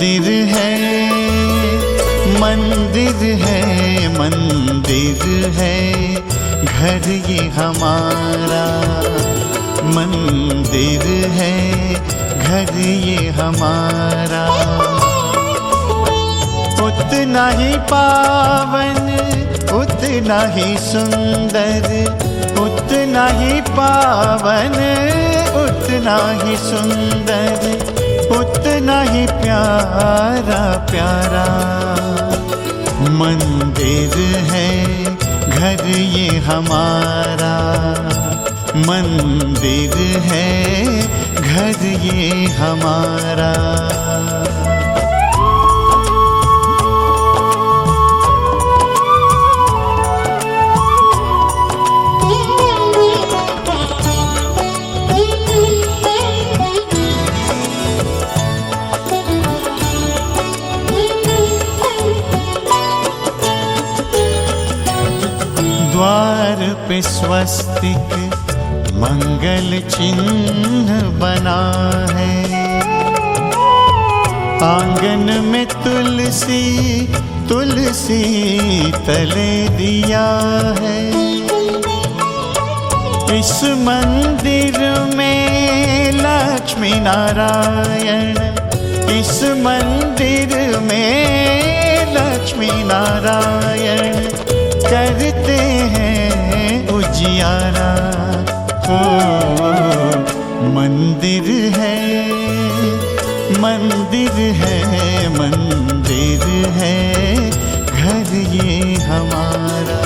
मंदिर है, मंदिर है, मंदिर है घर ये हमारा। मंदिर है घर ये हमारा। उतना ही पावन, उतना ही सुंदर, उतना ही पावन, उतना ही सुंदर, उतना ही प्यारा प्यारा। मंदिर है घर ये हमारा। मंदिर है घर ये हमारा। द्वार पे स्वस्तिक मंगल चिन्ह बना है। आंगन में तुलसी, तुलसी तले दिया है। इस मंदिर में लक्ष्मी नारायण, इस मंदिर में लक्ष्मी नारायण करते हैं उजियारा। ओ मंदिर है, मंदिर है, मंदिर है घर ये हमारा।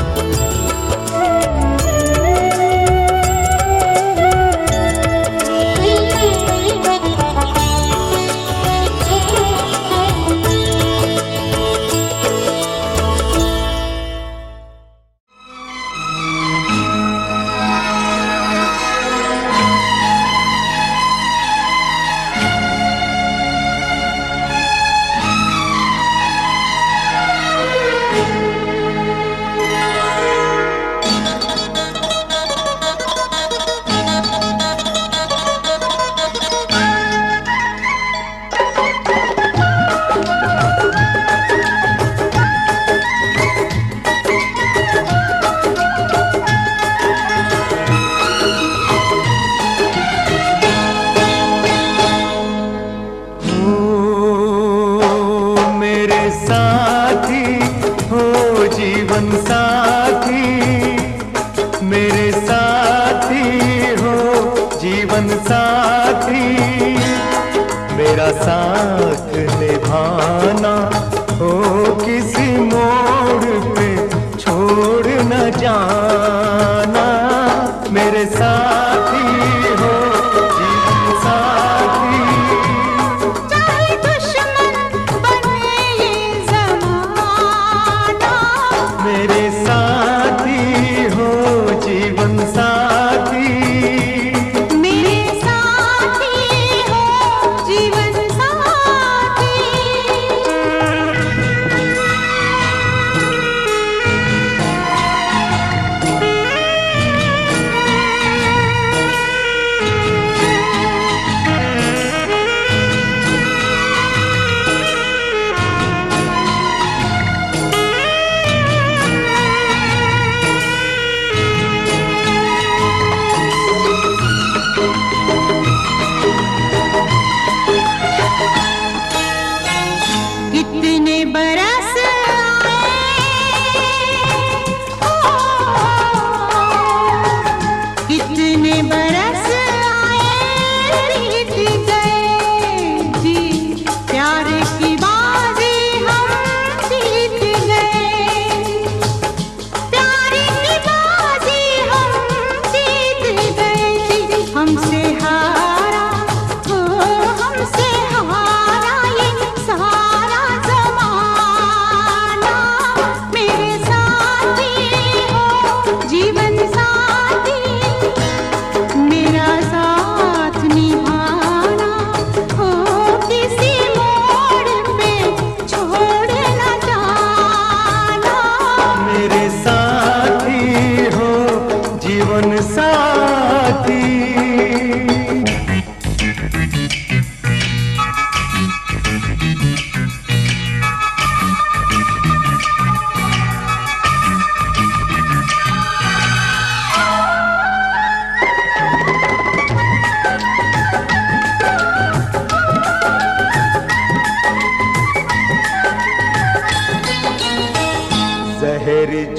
चाहे दुश्मन बने ये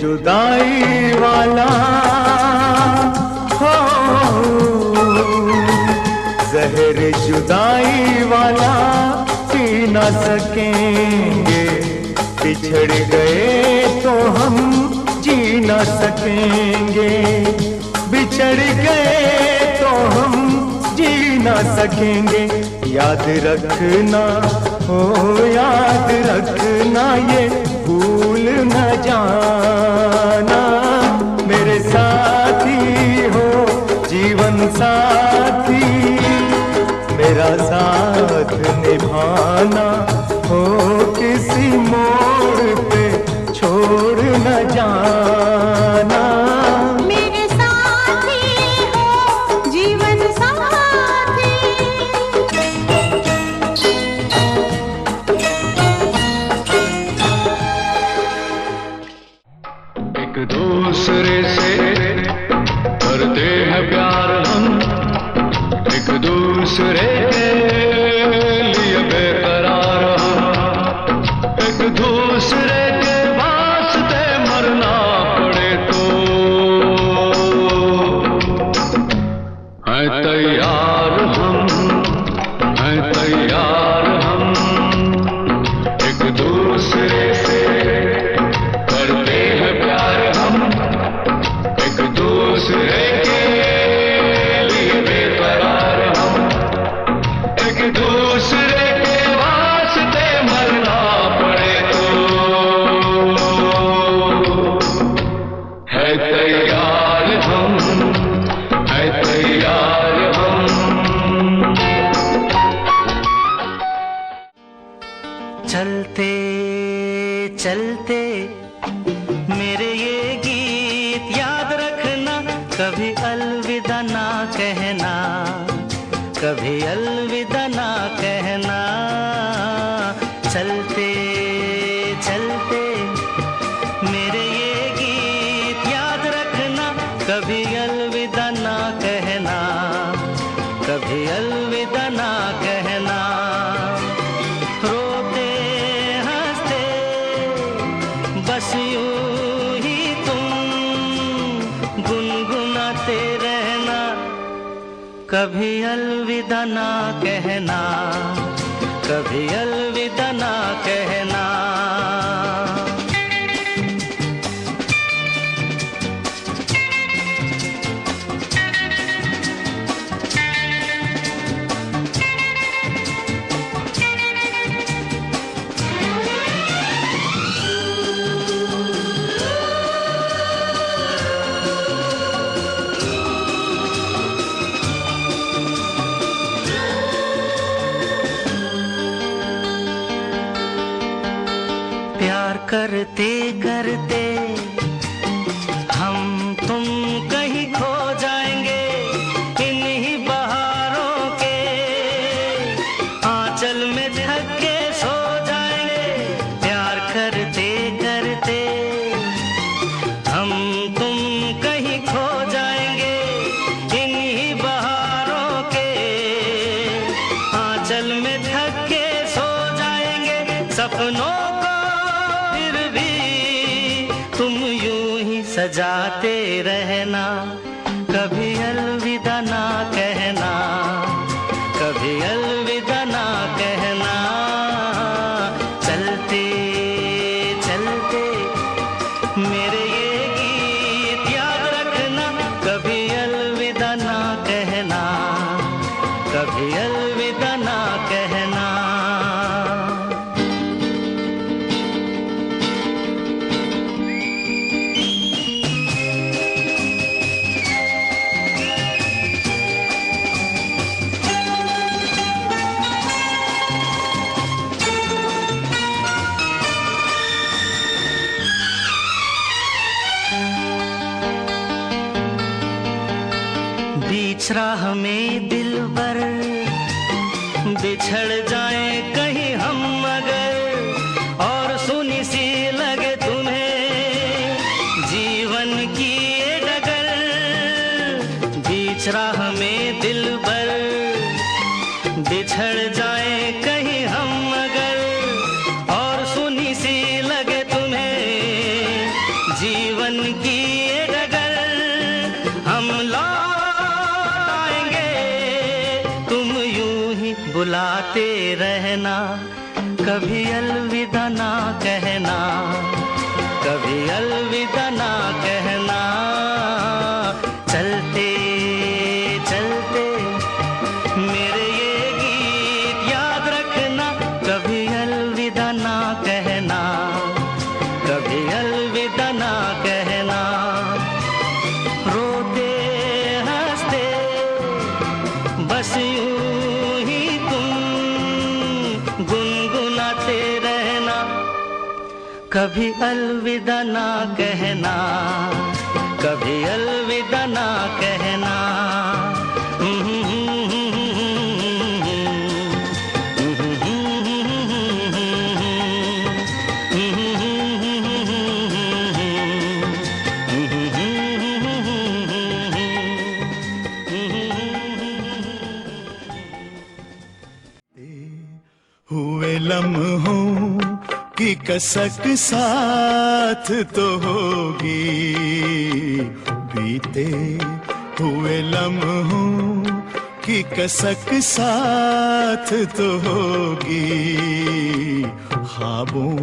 जुदाई वाला हो, जहर जुदाई वाला पी न सकेंगे। बिछड़ गए तो हम जी न सकेंगे, बिछड़ गए तो हम जी न सकेंगे। याद रखना हो, याद रखना, ये भूल न जाना। मेरे साथी हो, जीवन साथी, मेरा साथ निभाना हो, किसी मोड़ पे छोड़ न जाना। मेरे साथी हो, जीवन साथी। एक दूसरे से करते हैं प्यार हम, एक दूसरे के लिए बेकरार हम। एक दूसरे के वास्ते मरना पड़े तो हैं तैयार हम, हैं तैयार हम। एक दूसरे से करते हैं प्यार हम, एक दूसरे के लिए बेकरार हम। एक दूसरे के वास्ते मरना पड़े तो है तैयार हम, है तैयार हम। चलते चलते मेरे ये गीत याद रखना, कभी अलविदा ना कहना, कभी अलविदा ना कहना। चलते चलते मेरे ये गीत याद रखना, कभी अलविदा ना कहना, कभी अलविदा ना कहना। रोते हंसते बस यूं ही तुम गुनगुनाते रहना, कभी अलविदा ना कहना, कभी अलविदा ना कहना। प्यार करते करते हम तुम कहीं खो जाएंगे, इन्हीं बहारों के आंचल में ढक के सो जाएंगे। प्यार करते करते हम तुम कहीं खो जाएंगे, इन्हीं बहारों के आंचल में ढक के सो जाएंगे। सपनों तुम यूं ही सजाते रहना, कभी अलविदा ना कहना, कभी अलविदा ना कहना। चलते चलते मेरे ये गीत याद रखना, कभी अलविदा ना कहना, कभी अलविदा ना कहना। बीच राह में दिलबर बिछड़ जाए कहीं हम अगर, और सुनी सी लगे तुम्हें जीवन की ये डगर। बीच राह में दिलबर बिछड़ जाए कहीं हम अगर, और सुनी सी लगे तुम्हें जीवन कभी अलविदा ना कहना, कभी अलविदा ना कहना। चलते चलते मेरे ये गीत याद रखना, कभी अलविदा ना कहना, कभी अलविदा ना कहना। रोते हंसते बस यूं ही तुम गुनगुनाते रहना, कभी अलविदा ना कहना, कभी अलविदा ना कहना। हुए लम्हों की कसक साथ तो होगी, बीते हुए लम्हों की कसक साथ तो होगी। ख्वाबों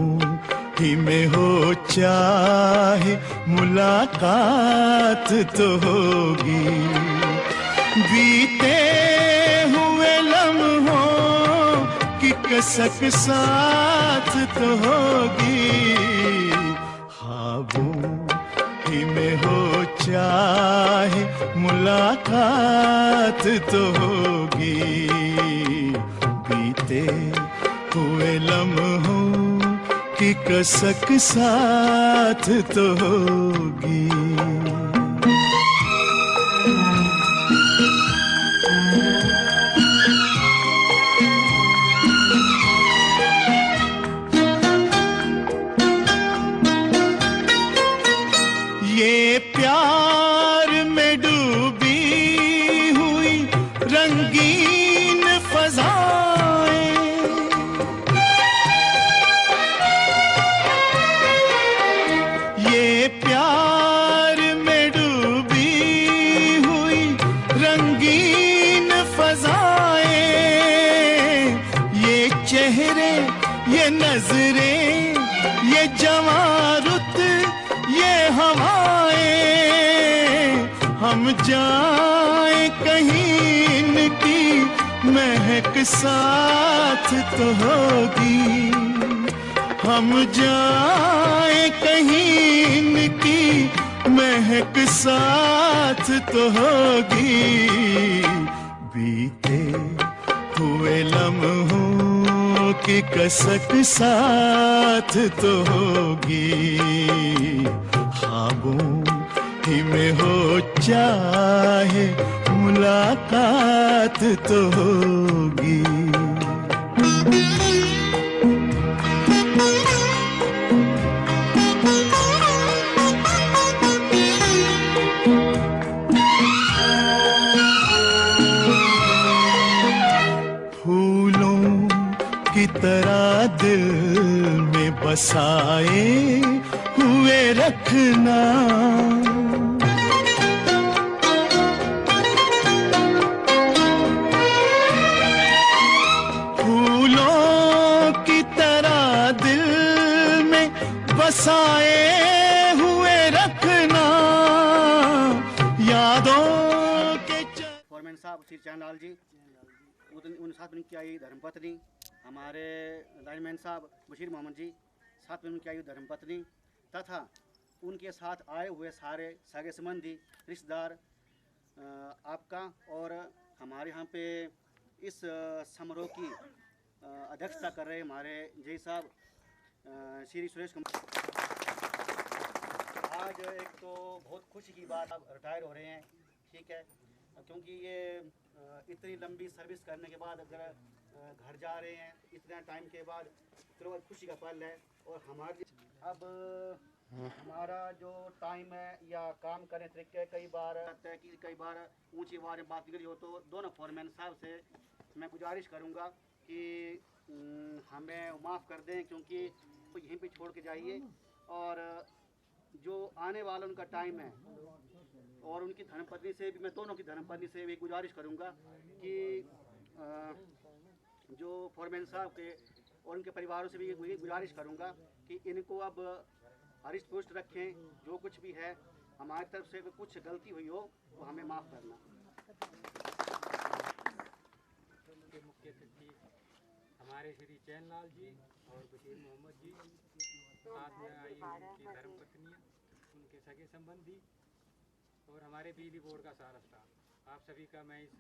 ही में हो चाहे मुलाकात तो होगी, बीते हुए लम्हों की कसक साथ तो होगी। ख्वाबों ही में हो चाहे मुलाकात तो होगी, बीते हुए लम्हों की कसक साथ तो होगी। ये प्यार में डूबी हुई रंगीन फज़ाएं, ये प्यार में डूबी हुई रंगीन फज़ाएं, ये चेहरे ये नजरें ये जवां रुत ये हवाएं, हम जाए कहीं इनकी महक साथ तो होगी, हम जाए कहीं इनकी महक साथ तो होगी, बीते हुए लम्हों की कसक साथ तो होगी। ख्वाबों ही में हो चाहे मुलाकात तो होगी। फूलों की तरह दिल में बसाए हुए रखना, फूलों की तरह दिल में बसाए हुए रखना, यादों के फॉरमैन साहब श्री चैनलाल जी, उन साथ में उनकी आई धर्मपत्नी हमारे लाइनमैन साहब बशीर मोहम्मद जी, साथ में उनकी आई धर्मपत्नी तथा उनके साथ आए हुए सारे सगे संबंधी रिश्तेदार आपका और हमारे यहाँ पे इस समारोह की अध्यक्षता कर रहे हमारे जय साहब श्री सुरेश कुमार। आज एक तो बहुत खुशी की बात, आप रिटायर हो रहे हैं, ठीक है, क्योंकि ये इतनी लंबी सर्विस करने के बाद अगर घर जा रहे हैं इतने टाइम के बाद, तो खुशी का पल है। और हमारे अब हमारा जो टाइम है या काम करने तरीके कई बार रहता है कि कई बार ऊंची आवाज़ में बात निकली हो, तो दोनों फॉरमैन साहब से मैं गुजारिश करूंगा कि हमें माफ़ कर दें, क्योंकि वो यहीं पे छोड़ के जाइए और जो आने वाला उनका टाइम है और उनकी धर्मपत्नी से भी, मैं दोनों की धर्मपत्नी से भी गुजारिश करूंगा कि जो फॉरमैन साहब के और उनके परिवारों से भी ये गुजारिश करूँगा कि इनको अब हरिष्ट पुष्ट रखें। जो कुछ भी है हमारी तरफ से कुछ गलती हुई हो तो हमें माफ़ करना। के मुख्य अतिथि हमारे श्री चैनलाल जी और बशीर मोहम्मद जी, साथ में आई उनकी धर्मपत्नियाँ, उनके सगे संबंधी और हमारे बिजली बोर्ड का सारा स्टाफ, आप सभी का मैं इस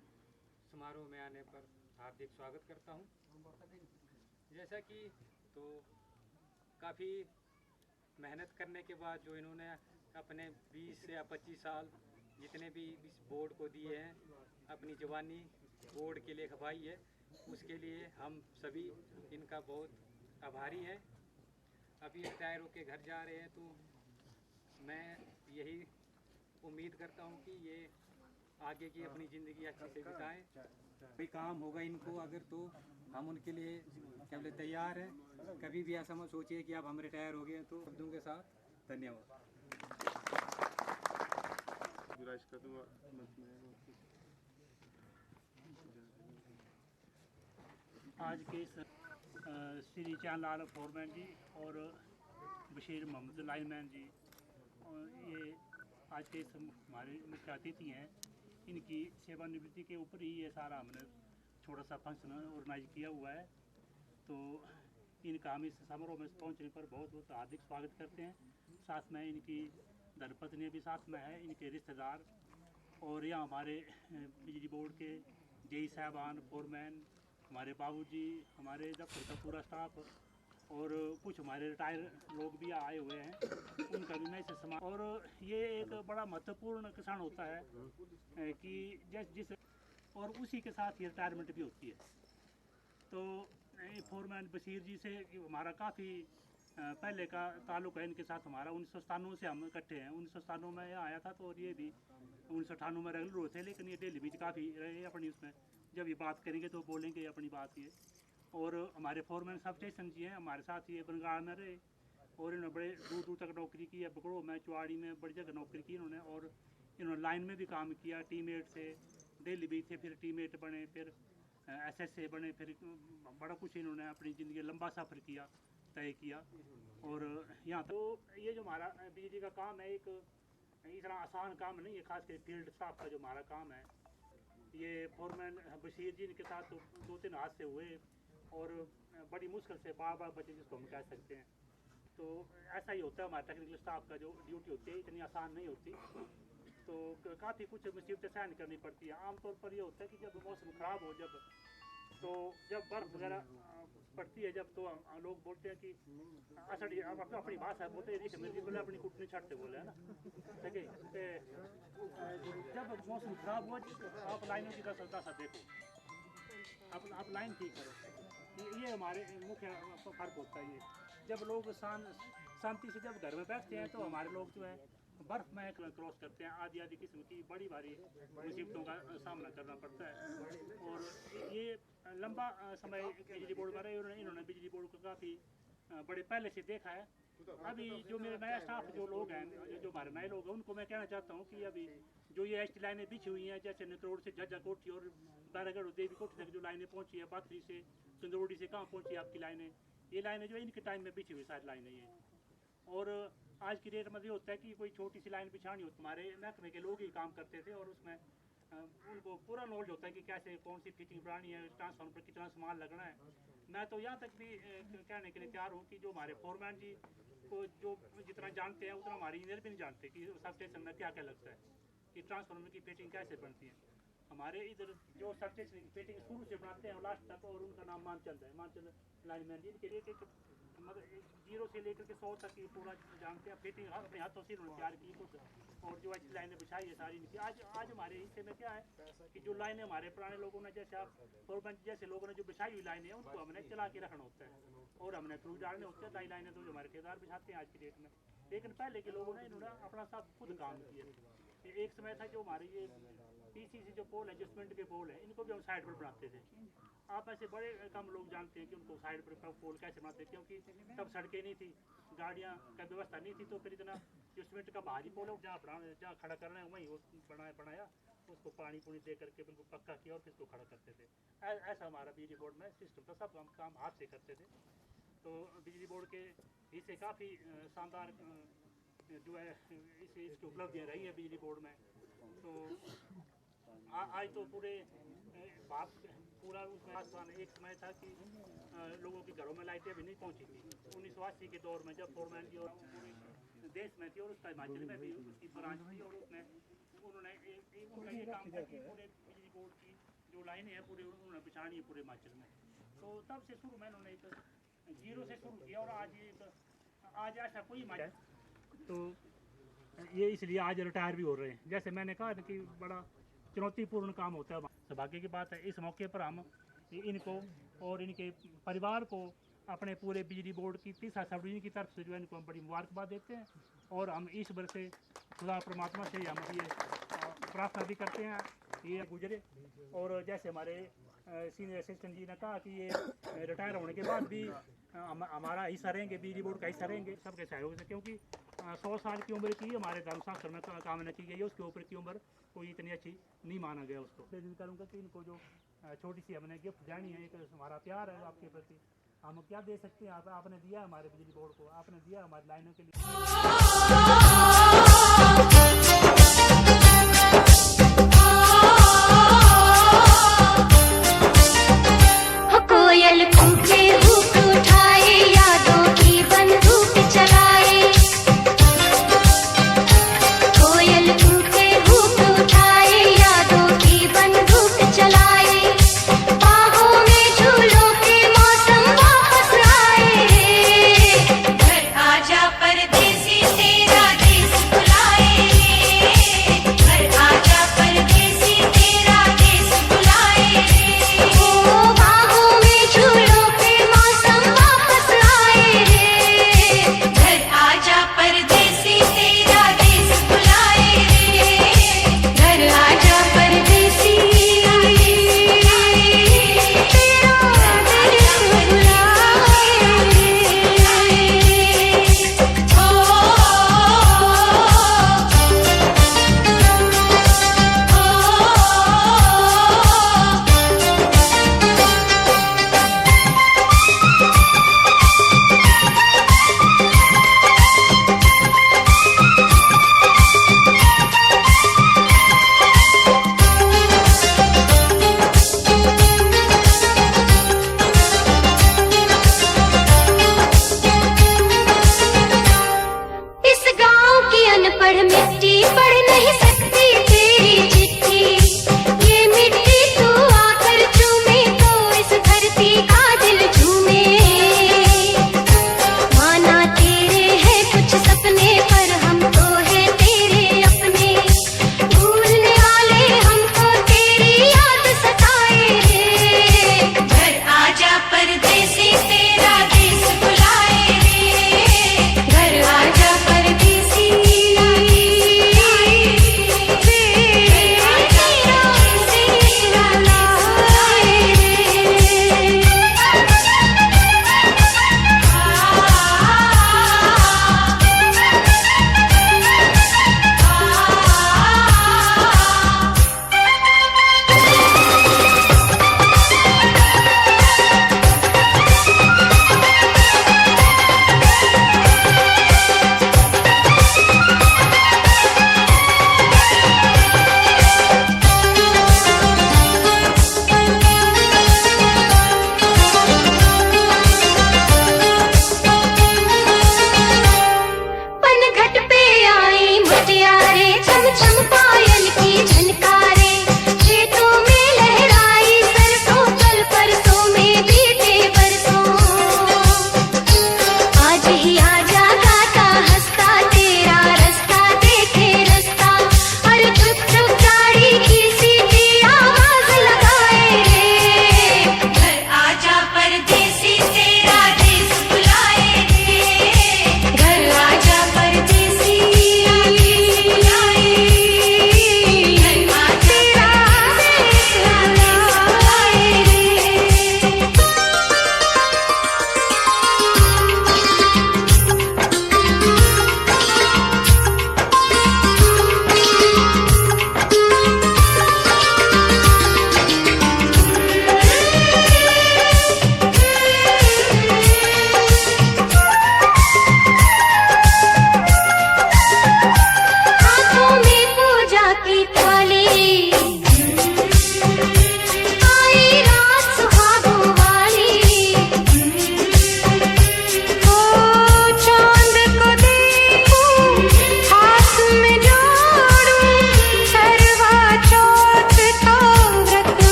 समारोह में आने पर हार्दिक स्वागत करता हूँ। जैसा कि तो काफ़ी मेहनत करने के बाद जो इन्होंने अपने 20 या 25 साल जितने भी इस बोर्ड को दिए हैं, अपनी जवानी बोर्ड के लिए खपाई है, उसके लिए हम सभी इनका बहुत आभारी हैं। अभी रिटायर होकर घर जा रहे हैं, तो मैं यही उम्मीद करता हूँ कि ये आगे की अपनी ज़िंदगी अच्छे से बिताएं। कोई काम होगा इनको अगर, तो हम उनके लिए केवल तैयार हैं। कभी भी ऐसा मत सोचिए कि अब हम रिटायर हो गए हैं। तो शब्दों के साथ धन्यवाद। आज के इस श्री चांदलाल फोरमैन जी और बशीर मोहम्मद लाइनमैन जी, और ये आज के इस हमारे मुख्य अतिथि हैं। इनकी सेवानिवृत्ति के ऊपर ही ये सारा हमने छोटा सा फंक्शन ऑर्गेनाइज किया हुआ है। तो इनका हम इस समारोह में पहुंचने पर बहुत बहुत हार्दिक स्वागत करते हैं। साथ में इनकी धर्मपत्नी भी साथ में है, इनके रिश्तेदार, और यहाँ हमारे बिजली बोर्ड के जेई साहबान, फोरमैन, हमारे बाबूजी, हमारे दफ्तर का पूरा स्टाफ और कुछ हमारे रिटायर लोग भी आए हुए हैं, उनका भी मैं इसे समा। और ये एक बड़ा महत्वपूर्ण किसान होता है कि जिस और उसी के साथ ही रिटायरमेंट भी होती है। तो फोरमैन बशीर जी से हमारा काफ़ी पहले का ताल्लुक़ है इनके साथ। हमारा 1997 से हम इकट्ठे हैं। 1997 में यहाँ आया था, तो और ये भी 1998 में रेगुलर होते हैं, लेकिन ये डेली बीच काफ़ी रहे अपनी उसमें। जब ये बात करेंगे तो बोलेंगे अपनी बात ये। और हमारे फोरमैन सब स्टेशन जी हैं, हमारे साथ ये बंगाल में रहे और इन्होंने बड़े दूर दूर तक नौकरी की है। बगड़ो में, चुवाड़ी में, बड़ी जगह नौकरी की इन्होंने। और इन्होंने लाइन में भी काम किया, टीममेट से, दिल्ली भी थे, फिर टीममेट बने, फिर SSA बने, फिर बड़ा कुछ इन्होंने अपनी ज़िंदगी लंबा सफ़र किया, तय किया। और यहाँ तो ये जो हमारा बिजली का काम है, एक इतना आसान काम नहीं है, खासकर फील्ड स्टाफ का जो हमारा काम है। ये फोरमैन बशीर जी इनके साथ 2-3 हादसे हुए और बड़ी मुश्किल से बार बचे, जिसको हम कह सकते हैं। तो ऐसा ही होता है, हमारे टेक्निकल स्टाफ का जो ड्यूटी होती है इतनी आसान नहीं होती। तो काफ़ी कुछ मुसीबतें सहन करनी पड़ती है। आमतौर पर ये होता है कि जब मौसम ख़राब हो, जब बर्फ़ वगैरह पड़ती है, जब तो लोग बोलते हैं कि असड़ी अपनी भाषा बोलते हैं, मेरी बोले अपनी कुटनी छाटते बोले, है ना, ठीक है। जब मौसम ख़राब हो, आप लाइनों की दशा देखो, आप लाइन ठीक करो। ये हमारे मुख्य फ़र्क होता है। ये जब लोग शांति से जब घर में बैठते हैं, तो हमारे लोग जो है बर्फ़ में क्रॉस करते हैं, आदि किस्म की बड़ी भारी मुसीबतों का सामना करना पड़ता है। और ये लंबा समय बिजली बोर्ड में रहे, इन्होंने बिजली बोर्ड को काफ़ी बड़े पहले से देखा है। अभी जो मेरे नया स्टाफ जो लोग हैं, जो हमारे नए लोग हैं, उनको मैं कहना चाहता हूँ कि अभी जो ये ST लाइनें बिछी हुई हैं, जैसे नित्रोड़ से झज्जा कोठी और बैरागढ़ देवी कोठी तक जो लाइनें पहुँची है, बाथरी से चंदौड़ी से कहाँ पहुँची आपकी लाइनें, ये लाइनें जो इनके टाइम में बिछी हुई सारी लाइनें ये। और आज की डेट में ये होता है कि कोई छोटी सी लाइन बिछानी हो, तुम्हारे महकमे के लोग ही काम करते थे और उसमें उनको पूरा नॉलेज होता है कि कैसे कौन सी फिटिंग बनानी है, ट्रांसफार्मर पर कितना सामान लगना है। मैं तो यहाँ तक भी कहने के लिए तैयार हूँ कि जो हमारे फोरमैन जी को जो जितना जानते हैं उतना हमारे इंजीनियर भी नहीं जानते कि सब स्टेशन में क्या क्या लगता है, कि ट्रांसफार्मर की फिटिंग कैसे बनती है। हमारे इधर जो सब स्टेशन की फिटिंग शुरू से बनाते हैं लास्ट तक, और उनका नाम मानचंद है, मानचंद लाइनमैन जी। इनके लिए मतलब 0 से लेकर के 100 तक ये पूरा जानते हैं। फिटिंग अपने हाथों से उन्होंने तैयार की खुद, और जो अच्छी लाइनें बिछाई है सारी इनकी। आज हमारे हिस्से में क्या है कि जो लाइनें हमारे पुराने लोगों ने, जैसे आप फोरमैन जैसे लोगों ने जो बिछाई हुई लाइनें हैं, उनको हमने चला के रखना होता है और हमने थ्रू डालने होते हैं। लाइनें तो जो हमारे ठेकेदार बिछाते हैं आज की डेट में, लेकिन पहले के लोगों ने इन्होंने अपना सब खुद काम किया। एक समय था जो हमारे ये पीसीसी जो पोल है, जो सीमेंट के पोल है, इनको भी हम साइड पर बनाते थे। आप ऐसे बड़े कम लोग जानते हैं कि उनको साइड पर पोल कैसे बनाते, क्योंकि तब सड़कें नहीं थी, गाड़ियाँ का व्यवस्था नहीं थी, तो फिर इतना जो सीमेंट का भारी पोल है जहाँ खड़ा करना है वहीं वो बनाया, उसको पानी पुनी दे करके बिल्कुल पक्का किया और फिर उसको खड़ा करते थे। ऐसा हमारा बिजली बोर्ड में सिस्टम था, सब हम काम हाथ से करते थे। तो बिजली बोर्ड के इससे काफ़ी शानदार जो है इसकी उपलब्धियाँ रही है बिजली बोर्ड में। तो आज तो पूरा उसमें आसान एक समय था कि लोगों के घरों में लाइटें भी नहीं पहुंची थी। 1980 के दौर में जब फोरमैन जी और पूरे देश में थी और उसका हिमाचल में भी उसकी ब्रांच थी, और उसमें उन्होंने उनका ये काम था कि पूरे बिजली बोर्ड की जो लाइनें हैं पूरे उन्होंने बिछानी है पूरे हिमाचल में। तो तब से शुरू में उन्होंने एक जीरो से शुरू किया, और आज ऐसा कोई तो ये इसलिए आज रिटायर भी हो रहे हैं। जैसे मैंने कहा कि बड़ा चुनौतीपूर्ण काम होता है। सौभाग्य की बात है इस मौके पर हम इनको और इनके परिवार को अपने पूरे बिजली बोर्ड की 30 सब डिवीजन की तरफ से जो है इनको हम बड़ी मुबारकबाद देते हैं, और हम ईश्वर से खुदा परमात्मा से हम ये प्रार्थना भी करते हैं ये गुजरे। और जैसे हमारे सीनियर असिस्टेंट जी ने कहा कि ये रिटायर होने के बाद भी हमारा हिस्सा रहेंगे, बिजली बोर्ड का हिस्सा रहेंगे सबके सहयोग से, क्योंकि 100 साल की उम्र की हमारे धर्मशास्त्र में कामना की गई है, उसके ऊपर की उम्र कोई इतनी अच्छी नहीं माना गया उसको। प्रेरित करूँगा कि इनको जो छोटी सी हमने गिफ्ट जानी है, एक हमारा प्यार है आपके प्रति, हम क्या दे सकते हैं। आपने दिया हमारे बिजली बोर्ड को, आपने दिया हमारी लाइनों के लिए। कोयल कूके हुक उठाए, यादों की बंदूक चलाए। कोयल कूके हुक उठाए, यादों की बंदूक चलाए। बाहों में झूलों के मौसम वापस आए। घर आजा परदेसी तेरा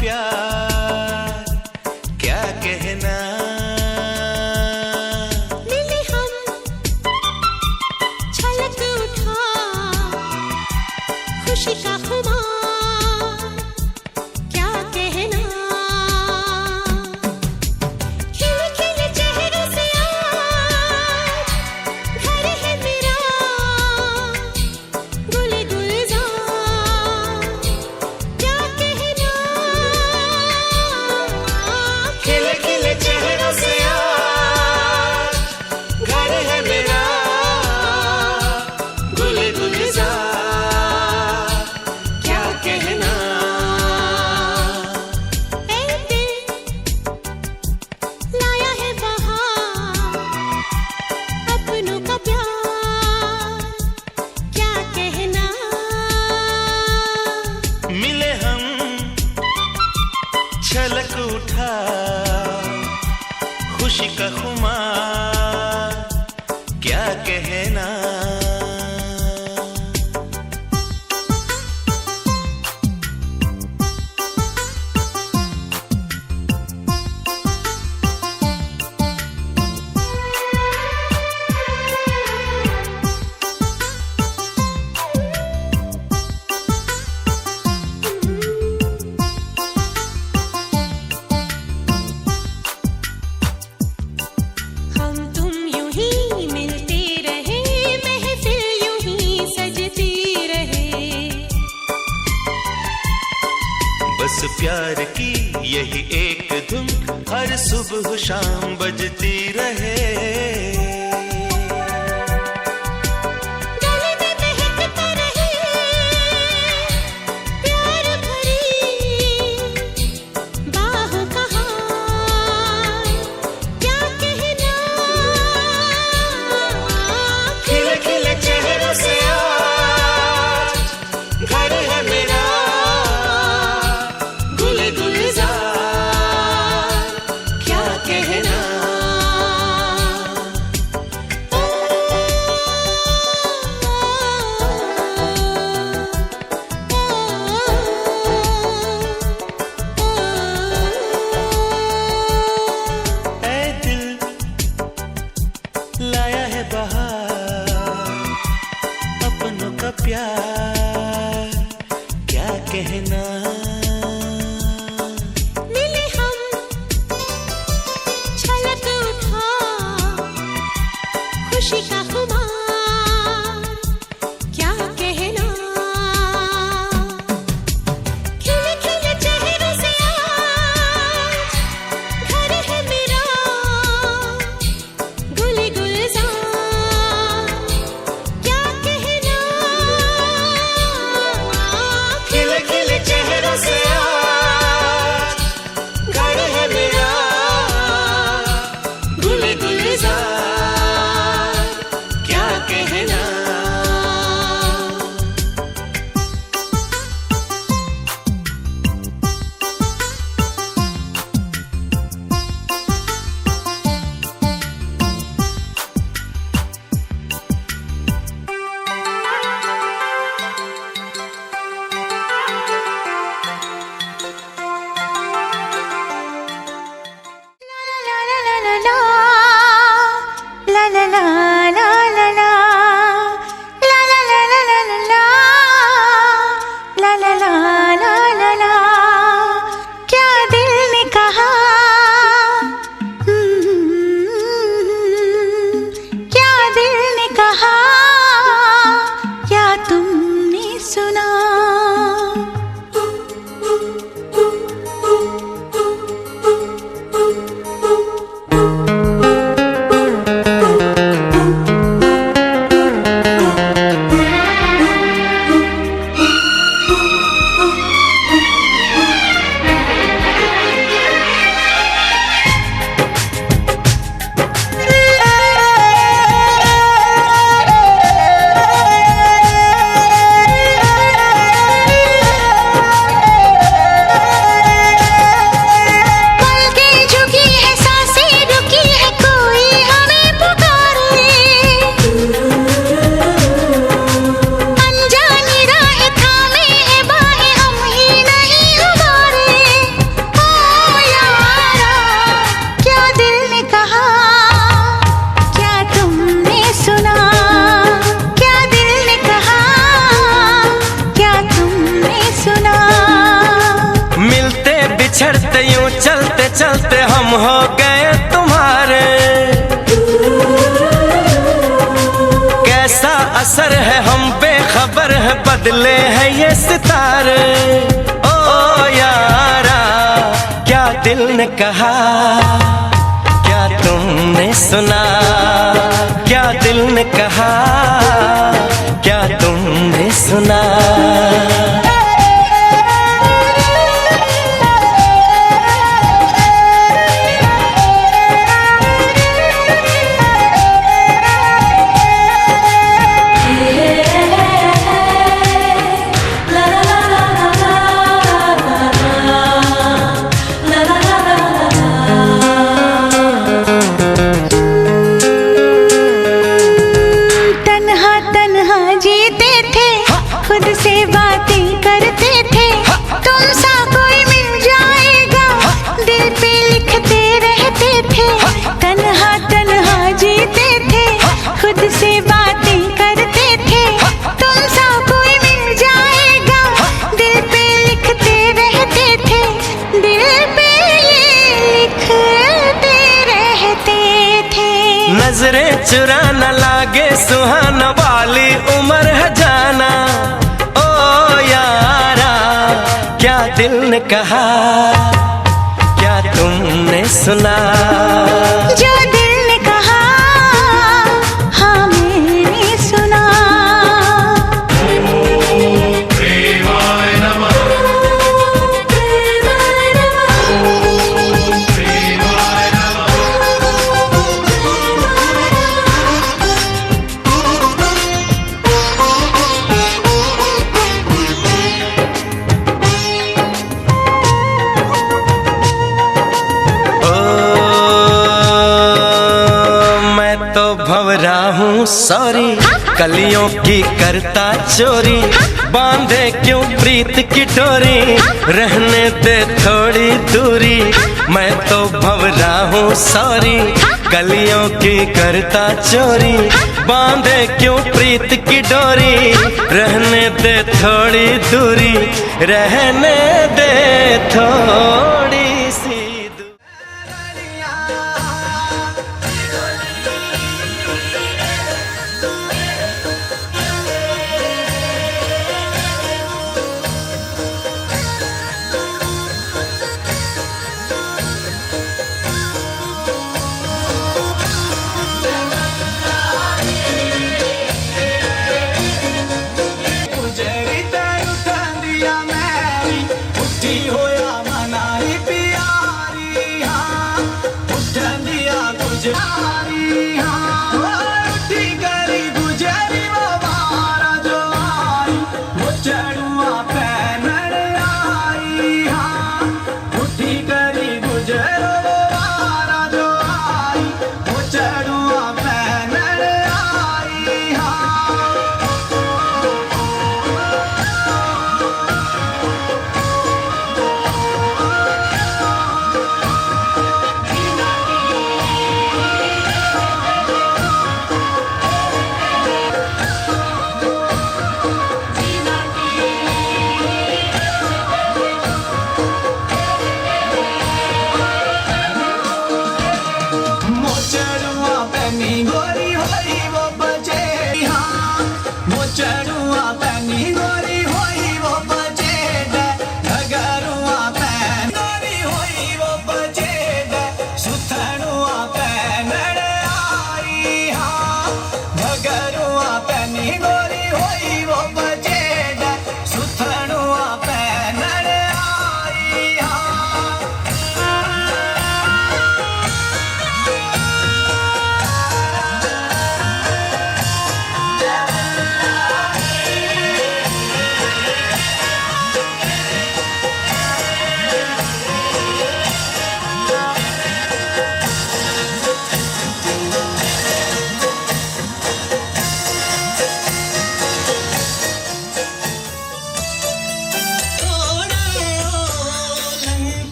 प्यार क्या कहना। मिले हम छलक उठा खुशी का खुमार क्या कहना। खिले खिले चेहरों से आज घर है मेरा गुल गुलजार क्या कहना। खिले खिले चेहरों से आज घर है मेरा गुल गुलजार क्या कहना। ऐ दिल लाया है बहार अपनों का प्यार क्या कहना। मिले हम छलक उठा खुशी का खुमार क्या कहना। हम तुम यूं ही मिलते रहे महफिल यूं ही सजती रहे। बस प्यार की यही एक धुन हर सुबह शाम बजती रहे। गले में महकता रहे प्यार भरी बाहों का हार क्या कहना। खिले खिले चेहरों से आज घर है मेरा गुल गुलजार क्या कहना। ऐ दिल लाया है बहार अपनों का प्यार क्या कहना। मिले हम छलक उठा खुशी का खुमार क्या कहना। खिले खिले चेहरों से आज घर है मेरा गुल गुलजार क्या कहना। खिले खिले चेहरों से आज घर है मेरा गुल गुलजार क्या कहना। क्या दिल ने कहा क्या दिल ने कहा क्या तुमने सुना। छेड़ते यूं चलते चलते हम हो गए तुम्हारे। कैसा असर है हम बेखबर है, बदले हैं ये सितारे। ओ यारा क्या दिल ने कहा, क्या तुमने सुना, क्या दिल ने कहा, क्या तुमने सुना। खुद से बातें करते थे, तुम सा कोई मिल जाएगा, दिल पे लिखते रहते थे। तन्हा तन्हा जीते थे, खुद से बातें करते थे, तुम सा कोई मिल जाएगा, दिल पे लिखते रहते थे। दिल पे लिखते रहते थे। नजरें चुरा न लागे सुहाना वाली उम्र है जाना। क्या दिल ने कहा, क्या तुमने सुना, जो दिल ने कहा हाँ मैंने सुना। प्रेमाय नमः, प्रेमाय नमः, प्रेमाय नमः। भंवरा हूँ सॉरी, कलियों की करता चोरी, बांधे क्यों प्रीत की डोरी, रहने दे थोड़ी दूरी। मैं तो भंवरा हूँ सॉरी, कलियों की करता चोरी, बांधे क्यों प्रीत की डोरी, रहने दे थोड़ी दूरी, रहने दे थोड़ी सी।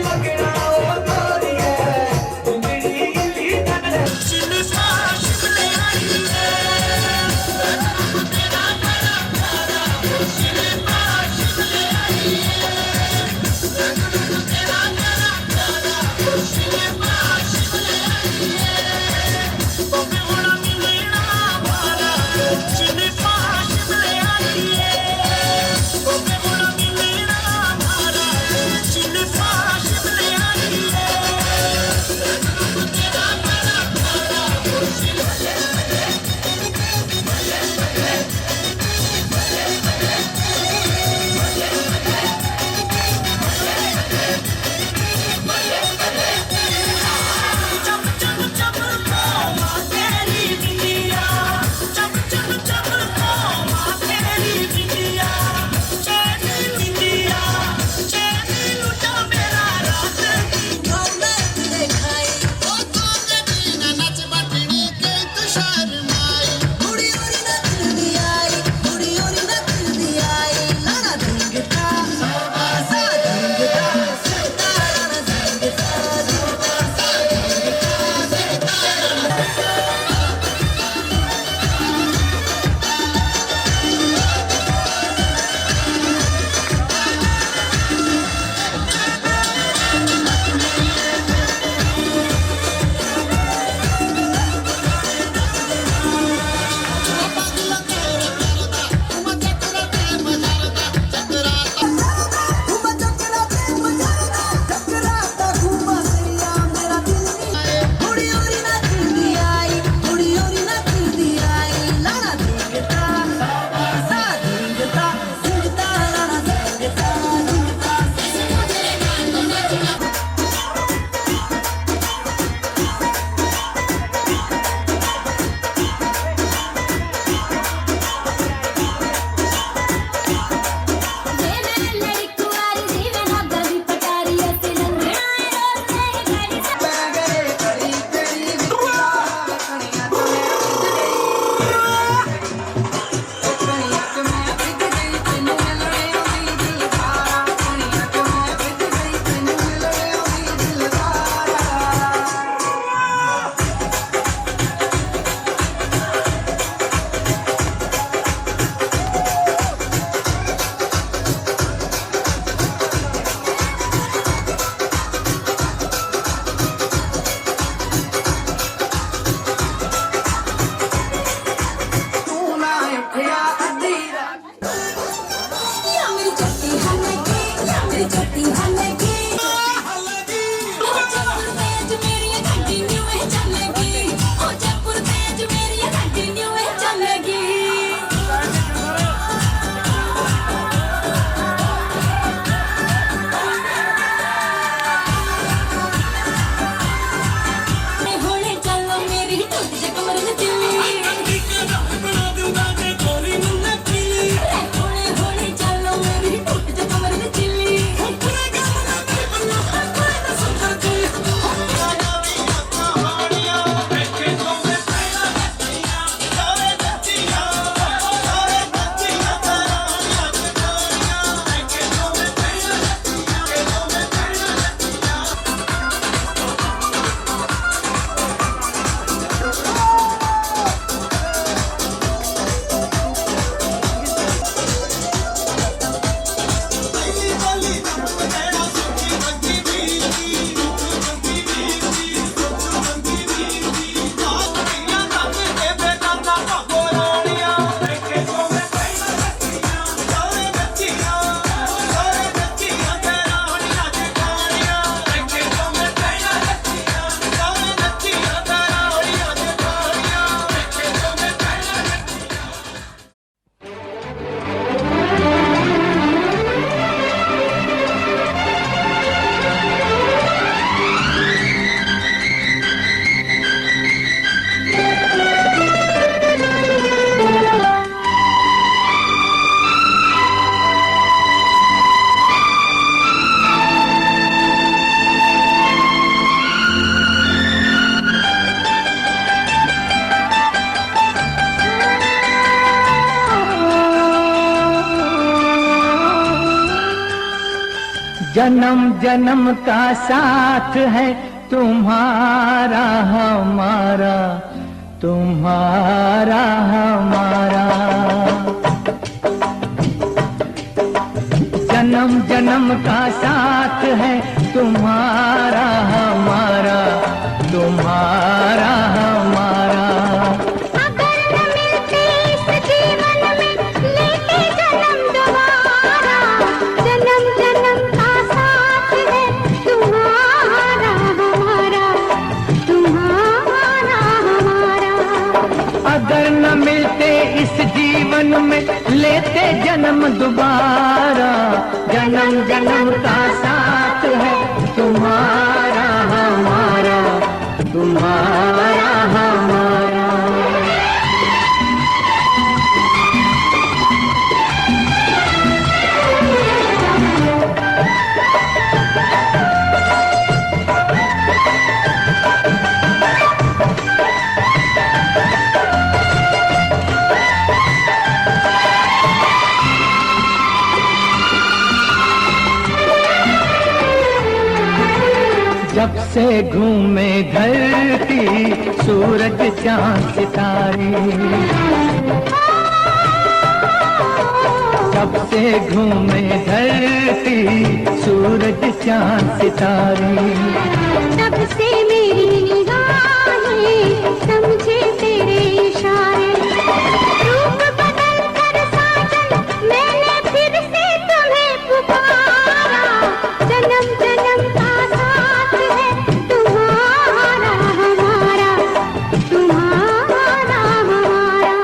लगना जन्म जन्म का साथ है तुम्हारा हमारा, तुम्हारा हमारा। जन्म जन्म का साथ है तुम्हारा हमारा, तुम्हारा हमारा। अगर न मिलते इस जीवन में लेते जन्म दोबारा, जन्म जन्म का साथ है तुम्हारा हमारा, तुम्हारा हमारा। अगर न मिलते इस जीवन में लेते जन्म दोबारा, जन्म जन्म का साथ है तुम्हारा हमारा, तुम्हारा हमारा। जब से घूमे धरती सूरज चांद सितारे, जब से घूमे धरती सूरज चांद सितारे, तब से मेरी निगाहें समझे तेरे इशारे। रूप बदल कर साजन मैंने फिर से तुम्हें पुकारा, जन्म जन्म का साथ है तुम्हारा हमारा, तुम्हारा हमारा।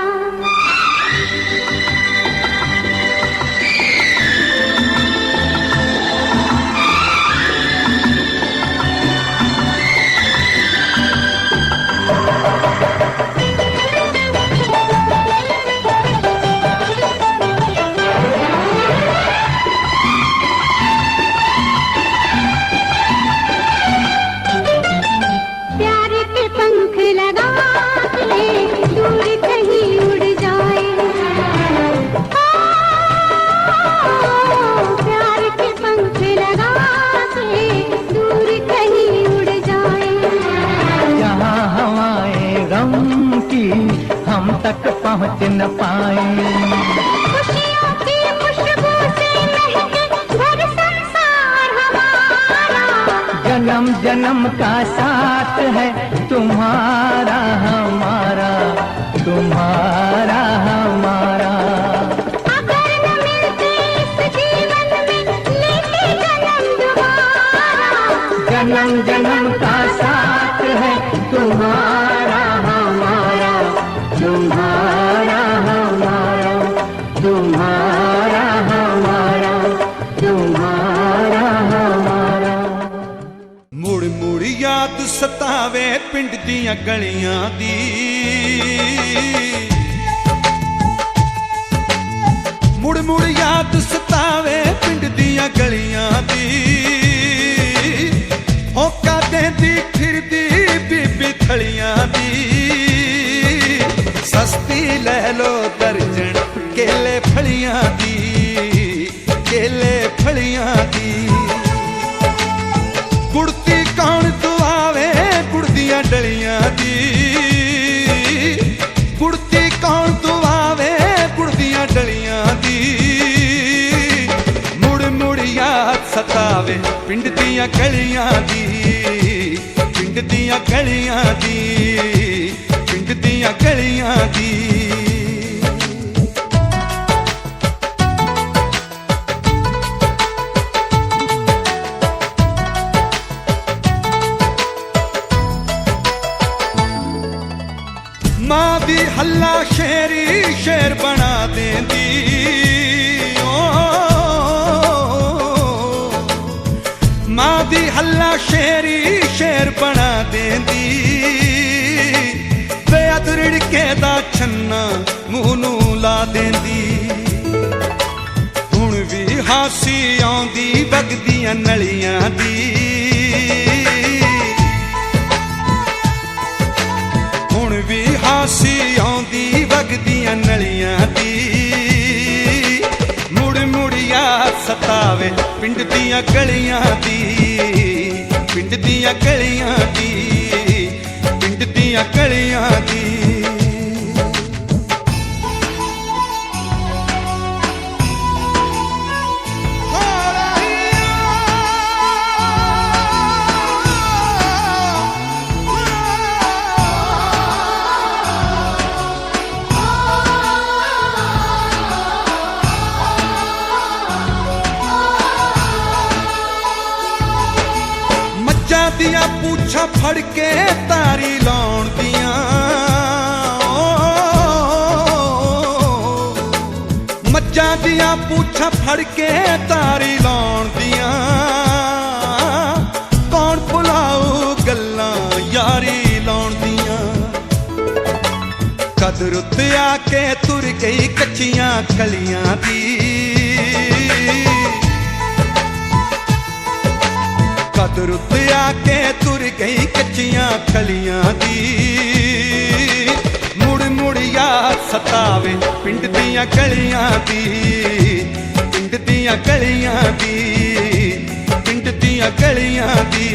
प्यार के पंख लगा के दूर कहीं उड़ जाए, प्यार के पंख लगा के दूर कहीं उड़ जाए। जहाँ हवाएं गम की हम तक पहुँच न पाए, खुशियों की खुशबू से महके घर संसार हमारा, जन्म जन्म का साथ है तुम्हारा हमारा, तुम्हारा हमारा। अगर न मिलते इस जीवन में लेते जन्म दोबारा, जन्म जन्म का साथ है तुम्हारा हमारा, तुम्हारा हमारा, तुम्हारा हमारा, तुम्हारा हमारा। मुड़ मुड़ याद सतावे पिंड दियां गलियां दी, मुड़ मुड़ याद सतावे पिंड दियां गलियां दी। होका देंदी फिरदी बीबी थलियां दी, सस्ती ले लो दर्जन केले फलियां दी, केले फलियां दी। गुड़ती कौन दुआवे गुड़ दियां डलियां दी, गुड़ती कौन दुआवे गुड़ दियां डलियां दी। मुड़ मुड़ याद सतावे पिंड दियां गलियां दी, पिंड दियां गलियां दी, पिंड दियां गलियां दी। मां दी हल्ला शेरी शेर बना देंदी, मां दी हल्ला शेरी शेर बना देंदी। बेअदर के दा छन्ना मूंह नू ला देंदी, हुण भी हासी आउंदी वगदियां नलियां दी। हुण भी हासी आउंदी वगदियां नलियां दी। मुड़ मुड़ याद सतावे ਪਿੰਡ ਦੀਆਂ ਗਲੀਆਂ ਦੀ, ਪਿੰਡ ਦੀਆਂ ਗਲੀਆਂ ਦੀ, ਪਿੰਡ ਦੀਆਂ ਗਲੀਆਂ ਦੀ। ਦੀਆਂ ਪੂਛਾਂ ਫੜ ਕੇ ਤਾਰੀ ਲਾਉਣ ਦੀਆਂ, ਮੱਝਾਂ ਦੀਆਂ ਪੂਛਾਂ ਫੜ ਕੇ ਤਾਰੀ ਲਾਉਣ ਦੀਆਂ। ਕੌਣ ਭੁਲਾਊ ਗੱਲਾਂ ਯਾਰੀ ਲਾਉਣ ਦੀਆਂ। ਕਦਰ ਉੱਤੇ ਆ ਕੇ ਤੁਰ ਗਈ ਕੱਚੀਆਂ ਕਲੀਆਂ ਦੀ, ਕਦਰ ਉੱਤੇ ਆ ਕੇ ਤੁਰ ਗਈ ਕੱਚੀਆਂ ਕਲੀਆਂ ਦੀ। ਮੁੜ ਮੁੜ ਯਾਦ ਸਤਾਵੇ ਪਿੰਡ ਦੀਆਂ ਗਲੀਆਂ ਦੀ, ਪਿੰਡ ਦੀਆਂ ਗਲੀਆਂ ਦੀ, ਪਿੰਡ ਦੀਆਂ ਗਲੀਆਂ ਦੀ।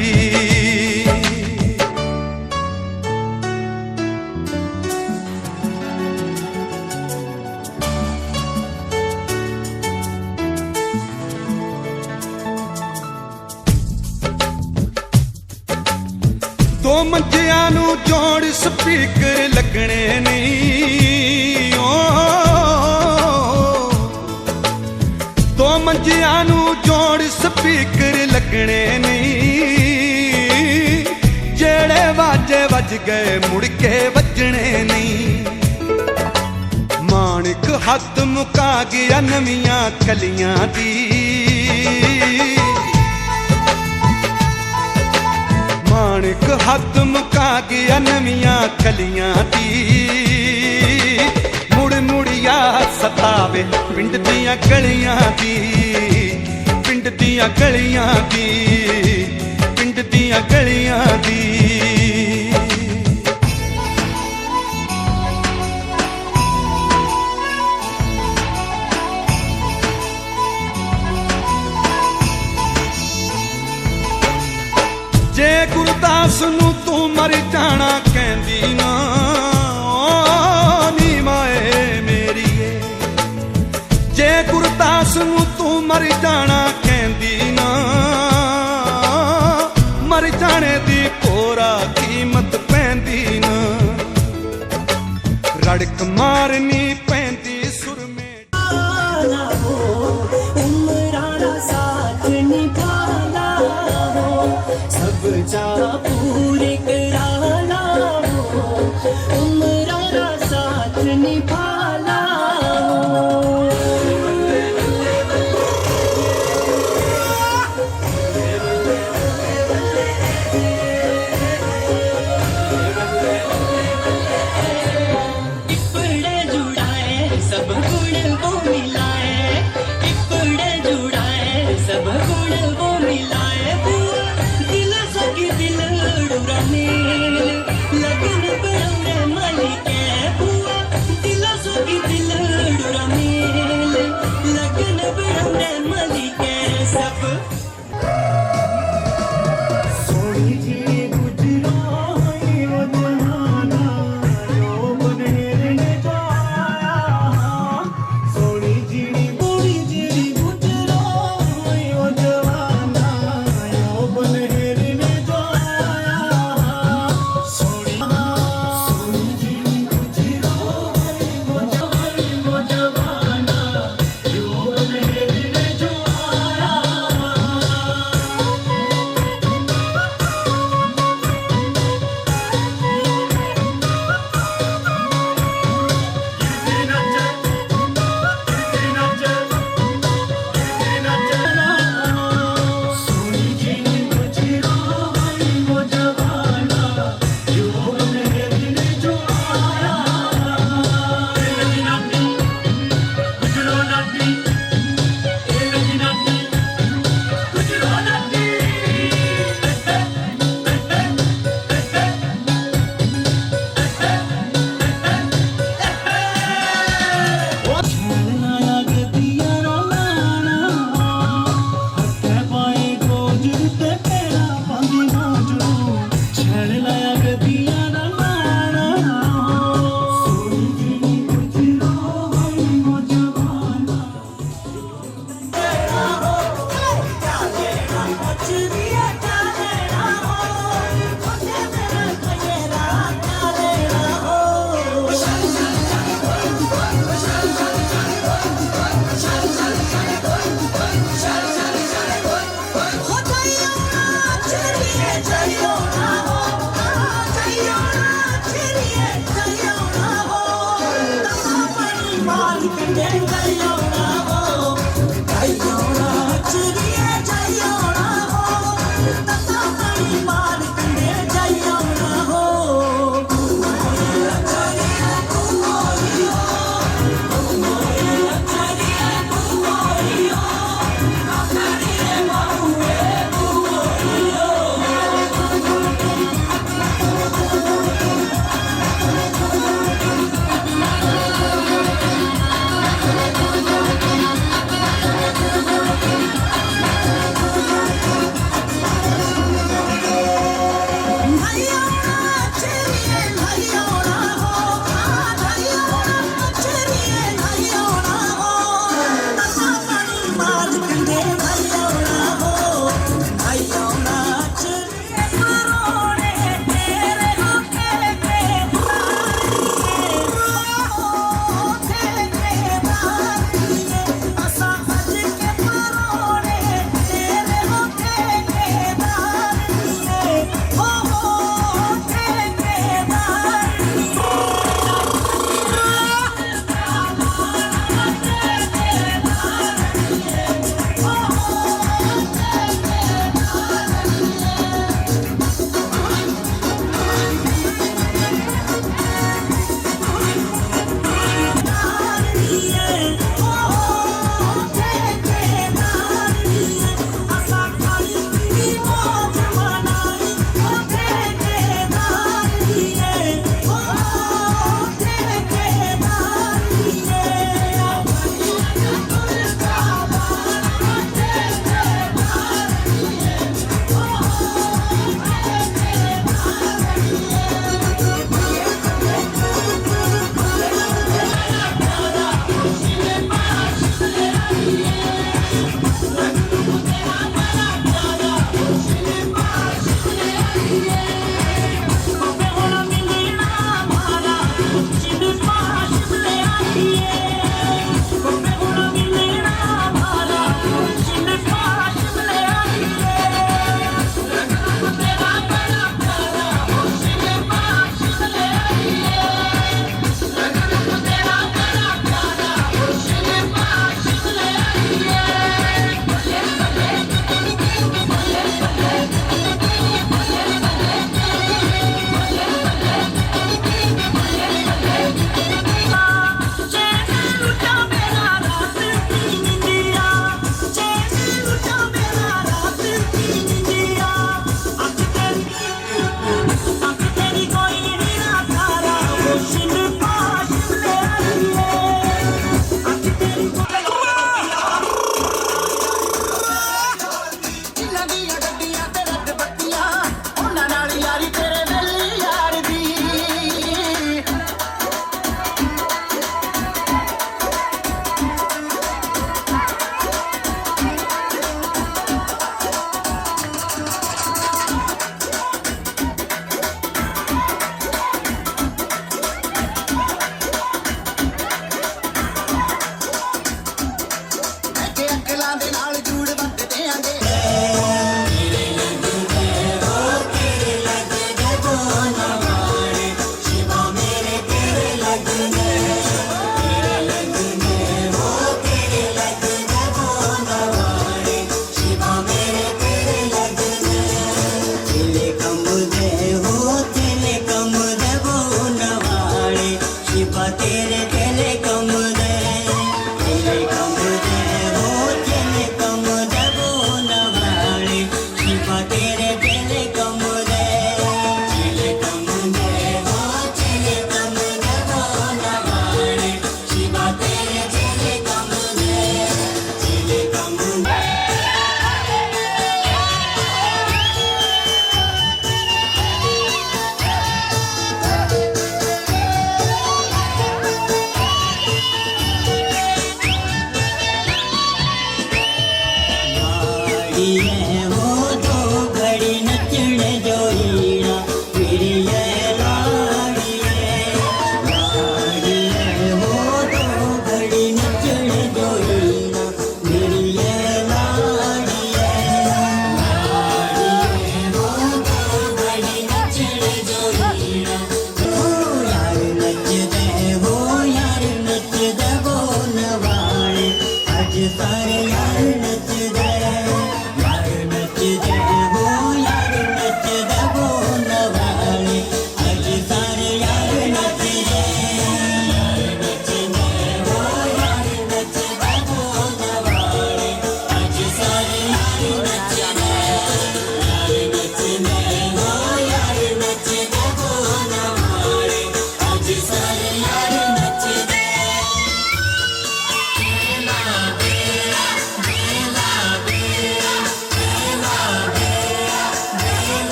ਦੋ ਮੰਜਿਆਂ ਨੂੰ ਜੋੜ ਸਪੀਕਰ ਲੱਗਣੇ ਨਹੀਂ, ਦੋ ਮੰਜਿਆਂ ਨੂੰ ਜੋੜ ਸਪੀਕਰ ਲੱਗਣੇ ਨਹੀਂ। ਜਿਹੜੇ ਵਾਜੇ ਵੱਜ ਗਏ ਮੁੜ ਕੇ ਵੱਜਣੇ ਨਹੀਂ। ਮਾਣਕ ਹੱਦ ਮੁਕਾ ਗਿਆ ਨਵੀਆਂ ਕਲੀਆਂ ਦੀ, ਮਾਣਕ ਹੱਦ ਮੁਕਾ ਗਿਆ ਨਵੀਆਂ ਕਲੀਆਂ ਦੀ। ਮੁੜ ਮੁੜ ਯਾਦ ਸਤਾਵੇ ਪਿੰਡ ਦੀਆਂ ਗਲੀਆਂ ਦੀ, ਪਿੰਡ ਦੀਆਂ ਗਲੀਆਂ ਦੀ, ਪਿੰਡ ਦੀਆਂ ਗਲੀਆਂ ਦੀ। ਜੇ ਗੁਰਦਾਸ ਨੂੰ ਤੂੰ ਮਰ ਜਾਣਾ ਕਹਿੰਦੀ ਨਾ ਨੀ ਮਾਏ ਮੇਰੀਏ। ਜੇ ਗੁਰਦਾਸ ਨੂੰ ਤੂੰ ਮਰ ਜਾਣਾ ਕਹਿੰਦੀ ਨਾ, ਮਰ ਜਾਣੇ ਦੀ ਕੋਰਾ ਕੀਮਤ ਪੈਂਦੀ ਨਾ। ਰੜਕ ਮਾਰਨੀ ਪੈਂਦੀ ਸੁਰ ਮੇ जा पूरे कराना हो, उम्राना साथ निभाना हो। इपड़े जुड़ाए सब गुण वो मिलाए, इपड़े जुड़ाए सब गुण वो मिलाए। दिल सकी दिल डुराने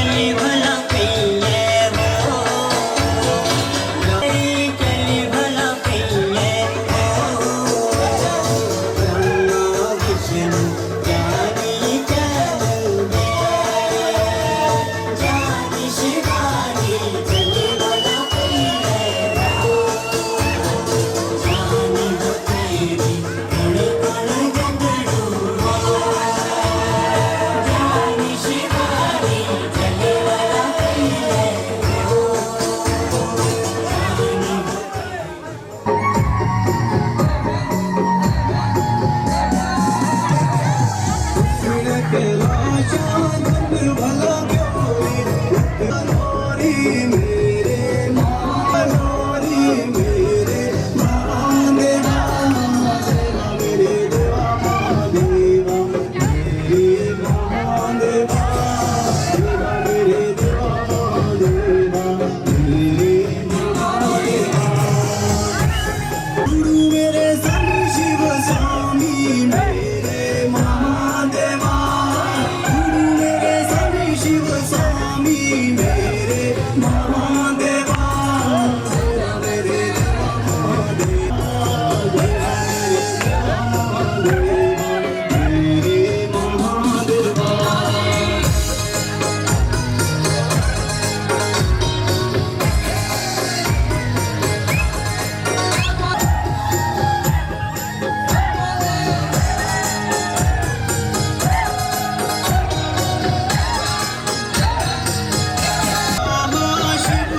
चली भला कहिए हो चली भला कहिए हो ब्रह्मा विष्णु ज्ञानी चले ज्ञानी शिवानी चली भला कहिए हो जानी हो तेरी कण कण गंगड़ू जानी शिवानी चली भला कहिए हो जानी गुरु मेरे संग शिव स्वामी मेरे महादेवा गुरु मेरे संग शिव स्वामी मेरे महादेवा मेरे महादेवा मेरे महादेवा शिव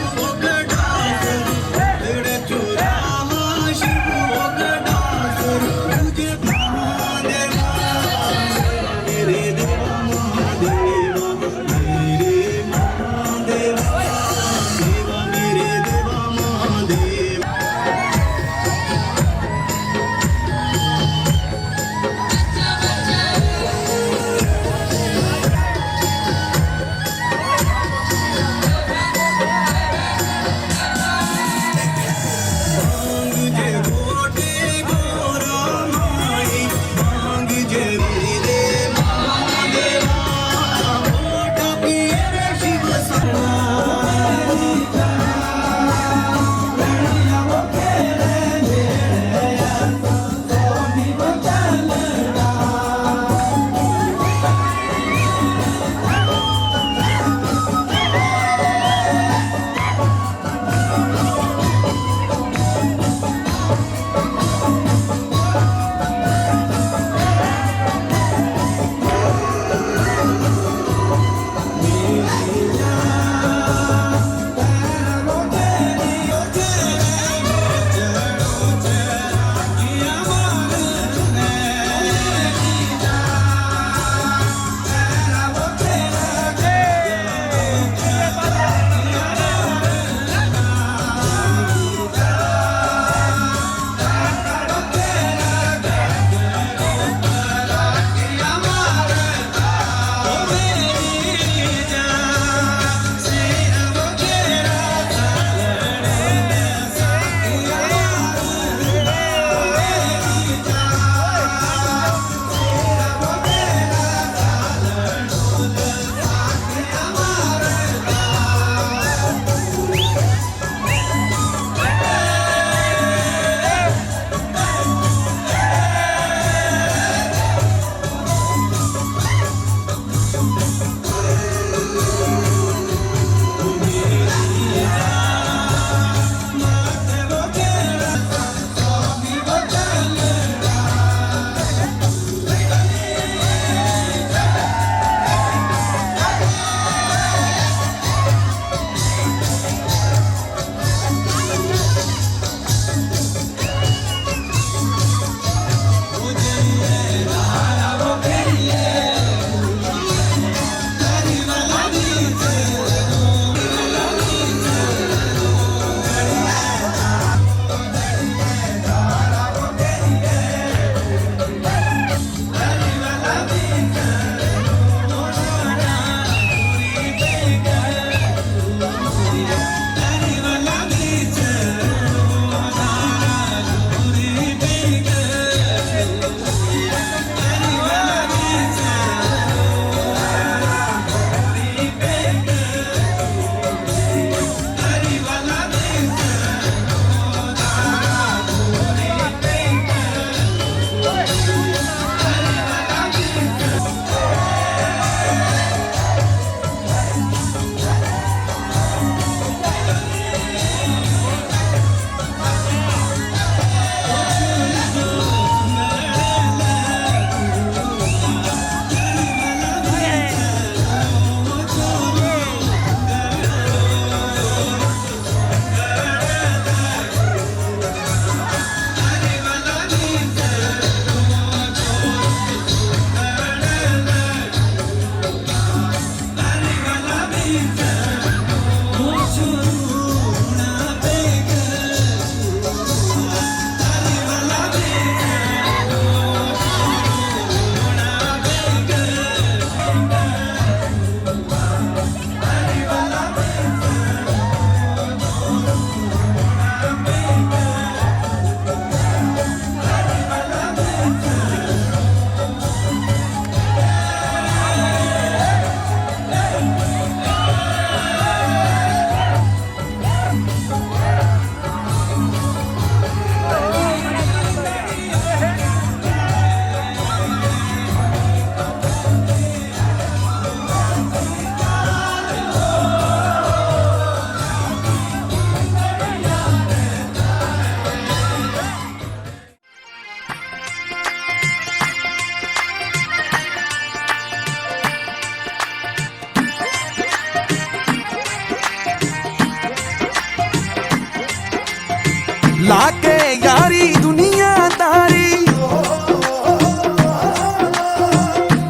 लाके यारी दुनियादारी,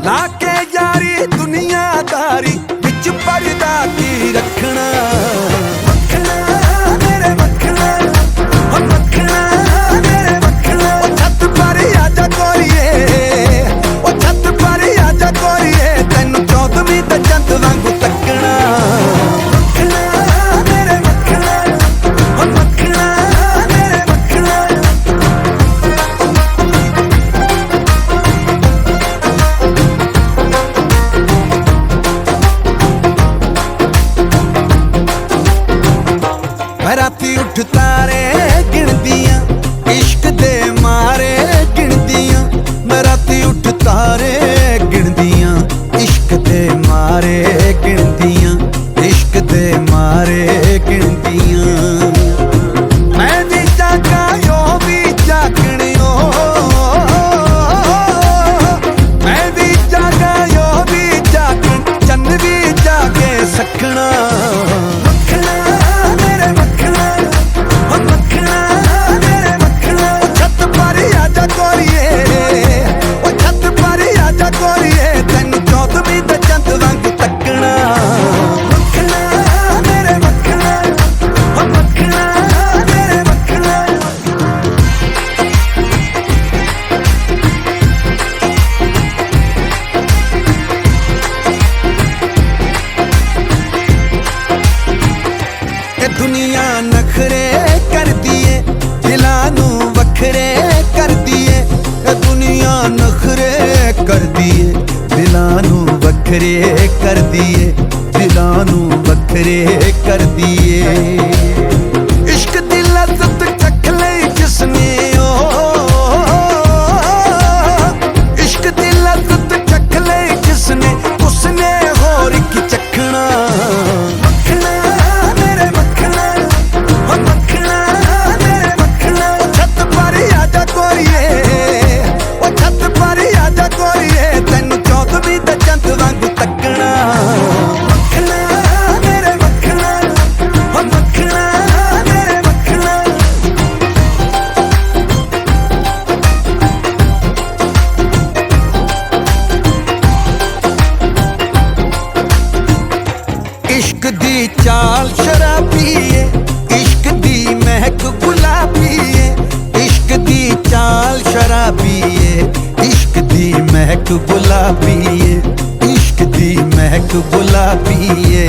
लाके यारी दुनियादारी, बिच पर्दा की रखना। मक्खना मेरे मक्खना, ओ मक्खना मेरे मक्खना। ओ छत पर आजा गोरिए, ओ छत पर आजा गोरिए, तैनू 14वीं दा चंद वांगू तकना। मक्खना मेरे मक्खना, ओ मक्खना मेरे मक्खना। मैं राती उठ तारे गिनदियां, इश्क दे मारे गिनदियां। मैं राती उठ तारे गिनदियां, इश्क दे मारे गिनदियां, इश्क दे मारे गिनदियां। मैं भी जागा यो भी जागने ओ, मैं भी जागा यो भी जागन, चन्न भी जागे सकना। मक्खना मेरे मक्खना, ओ मक्खना मेरे मक्खना। ओ छत पर आजा गोरिए, ओ छत पर आजा गोरिए, तैनू 14वीं दा चंद वांगू तकना। मक्खना मेरे मक्खना, ओ मक्खना मेरे मक्खना। ये दुनिया नखरे कर दिए, दिलां नू वखरे कर दिए। ये दुनिया नखरे कर दिए, दिलां नू वखरे कर दिए, दिलां नू वखरे कर दिए। इश्क दी लज़्ज़त चख लई जिसने ओ, इश्क दी लज़्ज़त चख लई जिसने, उसने होर की चखना। मक्खना मेरे मक्खना, ओ मक्खना मेरे मक्खना। ओ छत पर आजा गोरिए, ओ छत पर आजा गोरिए, तैनू 14वीं दा चंद वांगू तकना। मक्खना मेरे मक्खना, ओ मक्खना मेरे मक्खना। इश्क दी चाल शराबी है, इश्क दी महक गुलाबी है। इश्क दी चाल शराबी है, इश्क दी महक गुलाबी है, इश्क दी महक गुलाबी है।